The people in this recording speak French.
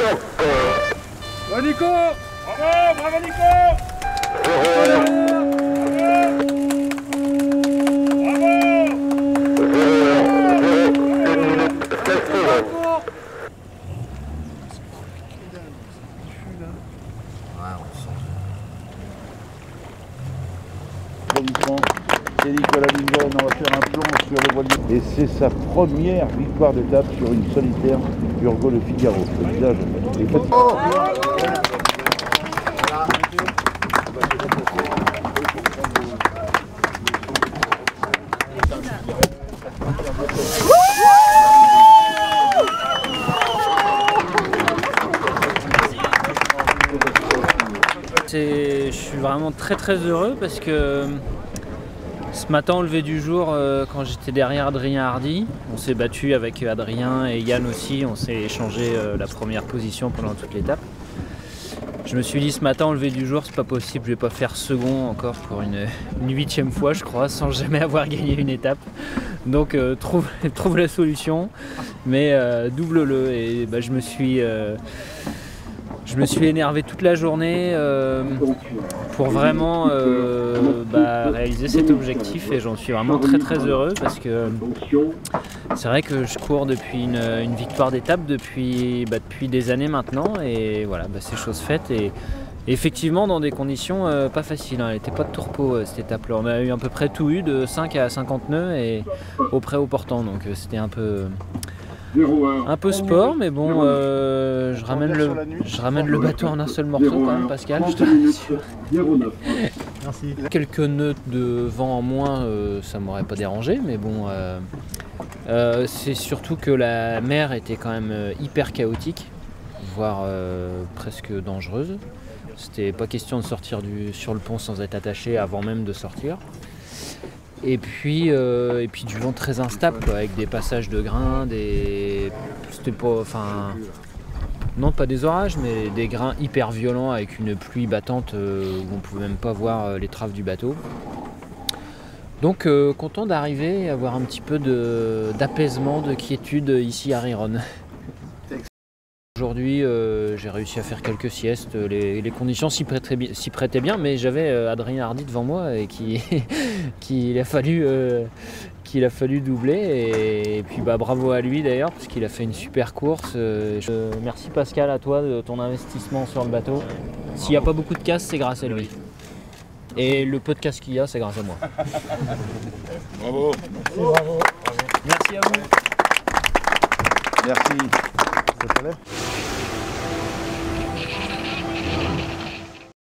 Bravo Nico! Bravo, bravo Nico! C'est Nicolas Lingen, on va faire un plomb sur le voilier. Et c'est sa première victoire d'étape sur une solitaire Urgo Le Figaro. Le visage est fatigué. Oh, je suis vraiment très heureux parce que ce matin au lever du jour, quand j'étais derrière Adrien Hardy, on s'est battu avec Adrien et Yann aussi, on s'est échangé la première position pendant toute l'étape. Je me suis dit ce matin au lever du jour, c'est pas possible, je vais pas faire second encore pour une 8e fois je crois, sans jamais avoir gagné une étape. Donc trouve la solution, mais double-le. Et bah, je me suis énervé toute la journée pour vraiment réaliser cet objectif et j'en suis vraiment très heureux parce que c'est vrai que je cours depuis une victoire d'étape depuis des années maintenant et voilà, c'est chose faite et effectivement dans des conditions pas faciles, hein. Elle n'était pas de tout repos cette étape là, on a eu à peu près tout eu de 5 à 50 nœuds et au près au portant, donc c'était un peu sport, mais bon, je ramène le bateau en un seul morceau quand même, Pascal, je te rassure. Merci. Quelques nœuds de vent en moins, ça m'aurait pas dérangé, mais bon, c'est surtout que la mer était quand même hyper chaotique, voire presque dangereuse. C'était pas question de sortir sur le pont sans être attaché avant même de sortir. Et puis du vent très instable, quoi, avec des passages de grains, c'était pas, enfin, non pas des orages, mais des grains hyper violents avec une pluie battante où on pouvait même pas voir l'étrave du bateau. Donc content d'arriver et avoir un petit peu d'apaisement, de quiétude ici à Riron. Aujourd'hui, j'ai réussi à faire quelques siestes, les conditions s'y prêtaient bien, mais j'avais Adrien Hardy devant moi et qu'il a fallu doubler. Et puis bravo à lui d'ailleurs, parce qu'il a fait une super course. Merci Pascal à toi de ton investissement sur le bateau. S'il n'y a pas beaucoup de casse, c'est grâce à lui. Et le peu de casse qu'il y a, c'est grâce à moi. Bravo. Bravo. Merci à vous. Merci.